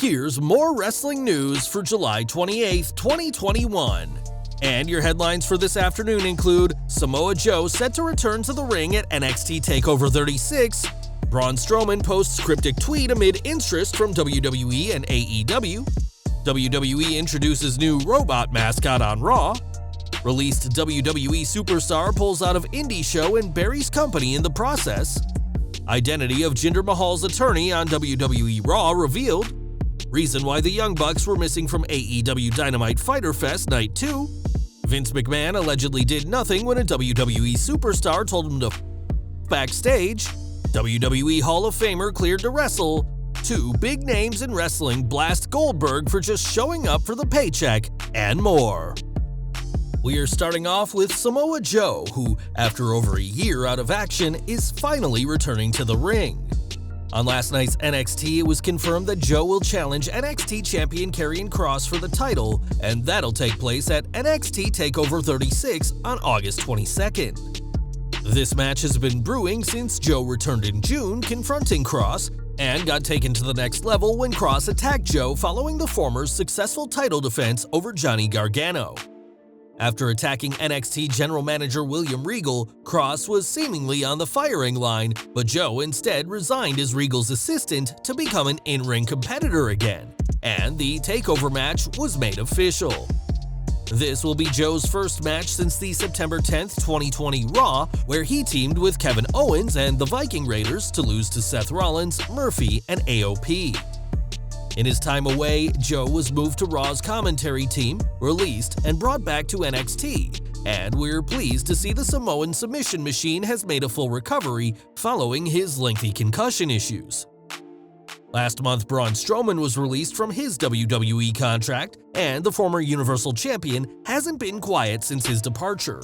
Here's more wrestling news for July 28, 2021. And your headlines for this afternoon include Samoa Joe set to return to the ring at NXT TakeOver 36, Braun Strowman posts cryptic tweet amid interest from WWE and AEW, WWE introduces new robot mascot on Raw, released WWE superstar pulls out of indie show and Buries company in the process, identity of Jinder Mahal's attorney on WWE Raw revealed, reason why the Young Bucks were missing from AEW Dynamite Fyter Fest Night 2, Vince McMahon allegedly did nothing when a WWE superstar told him to backstage, WWE Hall of Famer cleared to wrestle, two big names in wrestling blast Goldberg for just showing up for the paycheck, and more. We are starting off with Samoa Joe, who, after over a year out of action, is finally returning to the ring. On last night's NXT, it was confirmed that Joe will challenge NXT champion Karrion Kross for the title, and that'll take place at NXT TakeOver 36 on August 22nd. This match has been brewing since Joe returned in June, confronting Kross, and got taken to the next level when Kross attacked Joe following the former's successful title defense over Johnny Gargano. After attacking NXT General Manager William Regal, Kross was seemingly on the firing line, but Joe instead resigned as Regal's assistant to become an in-ring competitor again, and the TakeOver match was made official. This will be Joe's first match since the September 10th, 2020 Raw, where he teamed with Kevin Owens and the Viking Raiders to lose to Seth Rollins, Murphy, and AOP. In his time away, Joe was moved to Raw's commentary team, released, and brought back to NXT, and we're pleased to see the Samoan submission machine has made a full recovery following his lengthy concussion issues. Last month, Braun Strowman was released from his WWE contract, and the former Universal Champion hasn't been quiet since his departure.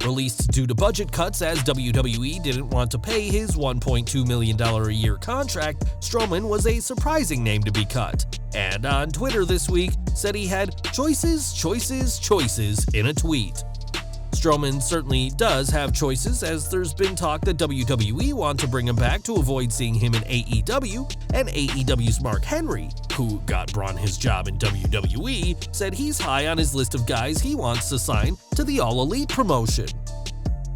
Released due to budget cuts as WWE didn't want to pay his $1.2 million a year contract, Strowman was a surprising name to be cut, and on Twitter this week said he had choices in a tweet. Strowman certainly does have choices, as there's been talk that WWE want to bring him back to avoid seeing him in AEW, and AEW's Mark Henry, who got Braun his job in WWE, said he's high on his list of guys he wants to sign to the All Elite promotion.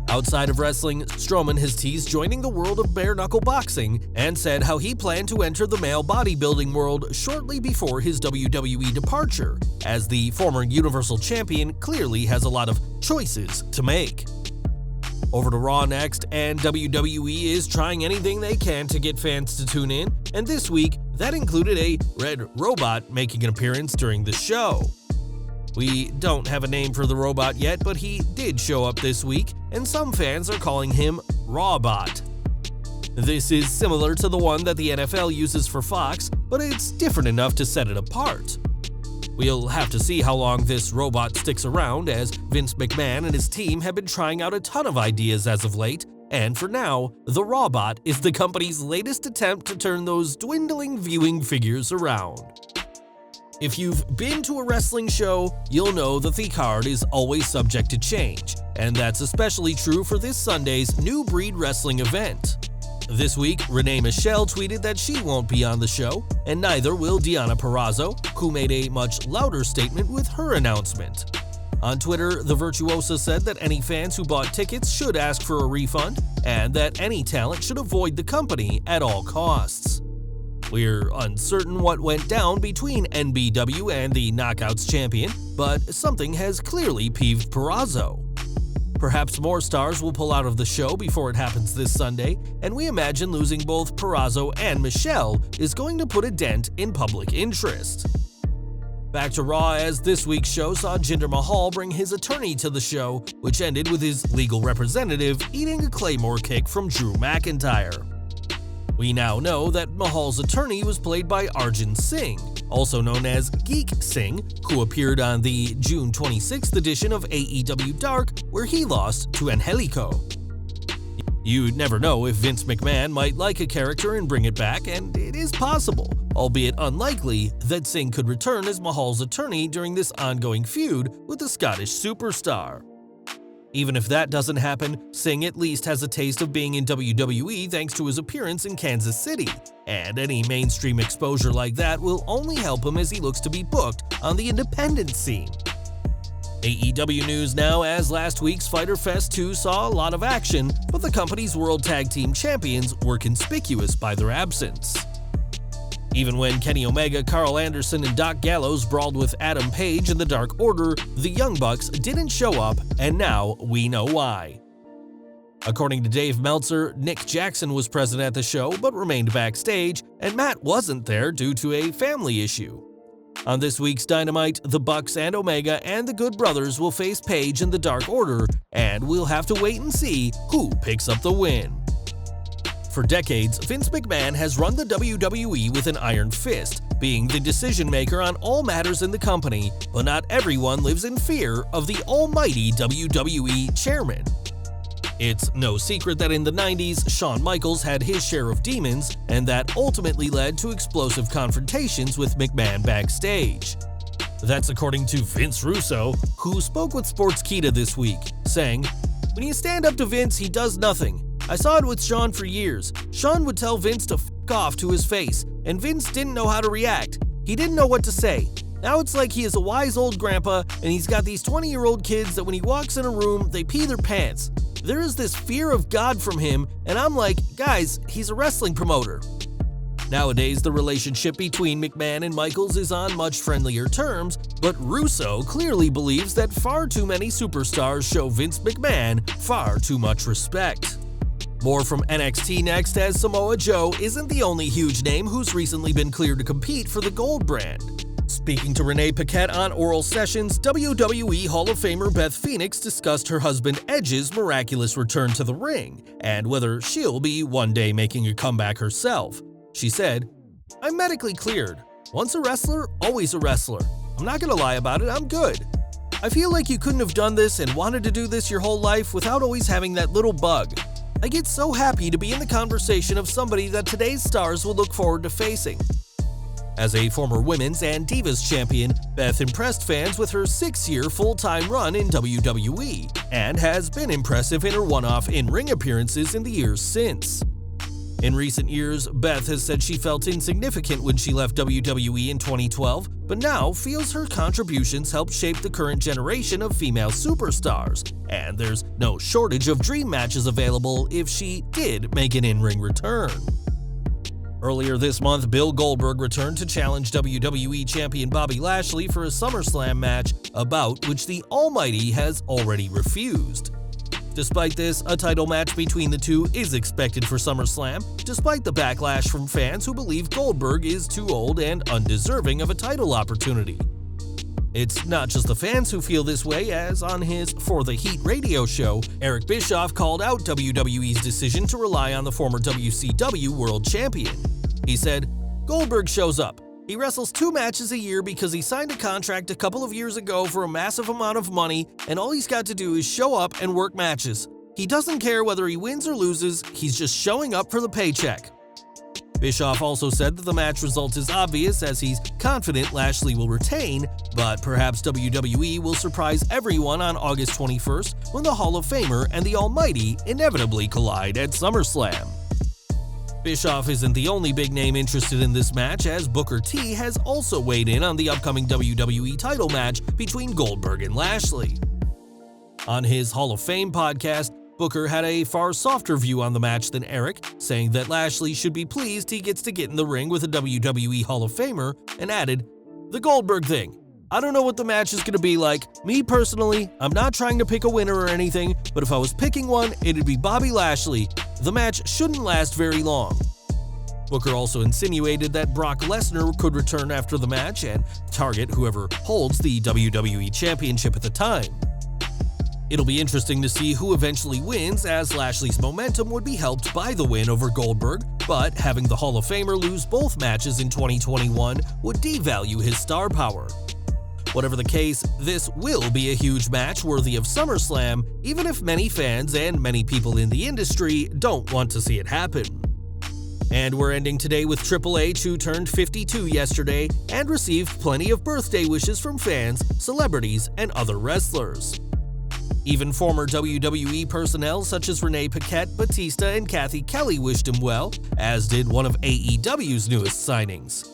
Outside of wrestling, Strowman has teased joining the world of bare-knuckle boxing and said how he planned to enter the male bodybuilding world shortly before his WWE departure, as the former Universal Champion clearly has a lot of choices to make. Over to Raw next, and WWE is trying anything they can to get fans to tune in, and this week, that included a red robot making an appearance during the show. We don't have a name for the robot yet, but he did show up this week, and some fans are calling him Rawbot. This is similar to the one that the NFL uses for Fox, but it's different enough to set it apart. We'll have to see how long this robot sticks around, as Vince McMahon and his team have been trying out a ton of ideas as of late, and for now, the Rawbot is the company's latest attempt to turn those dwindling viewing figures around. If you've been to a wrestling show, you'll know that the card is always subject to change, and that's especially true for this Sunday's New Breed Wrestling event. This week, Renee Michelle tweeted that she won't be on the show, and neither will Deonna Purrazzo, who made a much louder statement with her announcement. On Twitter, the Virtuosa said that any fans who bought tickets should ask for a refund, and that any talent should avoid the company at all costs. We're uncertain what went down between NBW and the Knockouts champion, but something has clearly peeved Purrazzo. Perhaps more stars will pull out of the show before it happens this Sunday, and we imagine losing both Purrazzo and Michelle is going to put a dent in public interest. Back to Raw, as this week's show saw Jinder Mahal bring his attorney to the show, which ended with his legal representative eating a Claymore kick from Drew McIntyre. We now know that Mahal's attorney was played by Arjun Singh, also known as Geek Singh, who appeared on the June 26th edition of AEW Dark, where he lost to Angelico. You'd never know if Vince McMahon might like a character and bring it back, and it is possible, albeit unlikely, that Singh could return as Mahal's attorney during this ongoing feud with the Scottish superstar. Even if that doesn't happen, Singh at least has a taste of being in WWE thanks to his appearance in Kansas City, and any mainstream exposure like that will only help him as he looks to be booked on the independent scene. AEW news now, as last week's Fyter Fest 2 saw a lot of action, but the company's World Tag Team Champions were conspicuous by their absence. Even when Kenny Omega, Carl Anderson, and Doc Gallows brawled with Adam Page in the Dark Order, the Young Bucks didn't show up, and now we know why. According to Dave Meltzer, Nick Jackson was present at the show but remained backstage, and Matt wasn't there due to a family issue. On this week's Dynamite, the Bucks and Omega and the Good Brothers will face Page in the Dark Order, and we'll have to wait and see who picks up the win. For decades, Vince McMahon has run the WWE with an iron fist, being the decision-maker on all matters in the company, but not everyone lives in fear of the almighty WWE chairman. It's no secret that in the 90s, Shawn Michaels had his share of demons, and that ultimately led to explosive confrontations with McMahon backstage. That's according to Vince Russo, who spoke with Sportskeeda this week, saying, "When you stand up to Vince, he does nothing. I saw it with Shawn for years. Shawn would tell Vince to f*** off to his face, and Vince didn't know how to react. He didn't know what to say. Now it's like he is a wise old grandpa, and he's got these 20-year-old kids that when he walks in a room, they pee their pants. There is this fear of God from him, and I'm like, guys, he's a wrestling promoter." Nowadays, the relationship between McMahon and Michaels is on much friendlier terms, but Russo clearly believes that far too many superstars show Vince McMahon far too much respect. More from NXT next, as Samoa Joe isn't the only huge name who's recently been cleared to compete for the Gold brand. Speaking to Renee Paquette on Oral Sessions, WWE Hall of Famer Beth Phoenix discussed her husband Edge's miraculous return to the ring, and whether she'll be one day making a comeback herself. She said, "I'm medically cleared. Once a wrestler, always a wrestler. I'm not gonna lie about it, I'm good. I feel like you couldn't have done this and wanted to do this your whole life without always having that little bug. I get so happy to be in the conversation of somebody that today's stars will look forward to facing." As a former Women's and Divas champion, Beth impressed fans with her 6-year full-time run in WWE, and has been impressive in her one-off in-ring appearances in the years since. In recent years, Beth has said she felt insignificant when she left WWE in 2012, but now feels her contributions helped shape the current generation of female superstars, and there's no shortage of dream matches available if she did make an in-ring return. Earlier this month, Bill Goldberg returned to challenge WWE Champion Bobby Lashley for a SummerSlam match, a bout which the Almighty has already refused. Despite this, a title match between the two is expected for SummerSlam, despite the backlash from fans who believe Goldberg is too old and undeserving of a title opportunity. It's not just the fans who feel this way, as on his For the Heat radio show, Eric Bischoff called out WWE's decision to rely on the former WCW World Champion. He said, "Goldberg shows up. He wrestles 2 matches a year because he signed a contract a couple of years ago for a massive amount of money, and all he's got to do is show up and work matches. He doesn't care whether he wins or loses, he's just showing up for the paycheck." Bischoff also said that the match result is obvious, as he's confident Lashley will retain, but perhaps WWE will surprise everyone on August 21st when the Hall of Famer and the Almighty inevitably collide at SummerSlam. Bischoff isn't the only big name interested in this match, as Booker T has also weighed in on the upcoming WWE title match between Goldberg and Lashley. On his Hall of Fame podcast, Booker had a far softer view on the match than Eric, saying that Lashley should be pleased he gets to get in the ring with a WWE Hall of Famer, and added, "The Goldberg thing. I don't know what the match is going to be like. Me personally, I'm not trying to pick a winner or anything, but if I was picking one, it'd be Bobby Lashley. The match shouldn't last very long." Booker also insinuated that Brock Lesnar could return after the match and target whoever holds the WWE Championship at the time. It'll be interesting to see who eventually wins, as Lashley's momentum would be helped by the win over Goldberg, but having the Hall of Famer lose both matches in 2021 would devalue his star power. Whatever the case, this will be a huge match worthy of SummerSlam, even if many fans and many people in the industry don't want to see it happen. And we're ending today with Triple H, who turned 52 yesterday and received plenty of birthday wishes from fans, celebrities, and other wrestlers. Even former WWE personnel such as Renee Paquette, Batista, and Kathy Kelly wished him well, as did one of AEW's newest signings.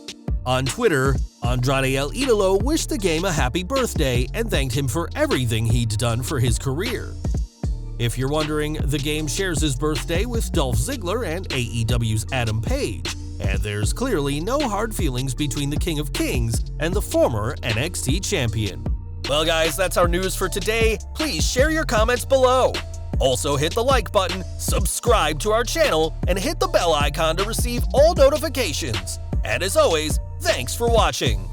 On Twitter, Andrade El Idolo wished the game a happy birthday and thanked him for everything he'd done for his career. If you're wondering, the game shares his birthday with Dolph Ziggler and AEW's Adam Page, and there's clearly no hard feelings between the King of Kings and the former NXT champion. Well guys, that's our news for today. Please share your comments below. Also hit the like button, subscribe to our channel, and hit the bell icon to receive all notifications. And as always, thanks for watching.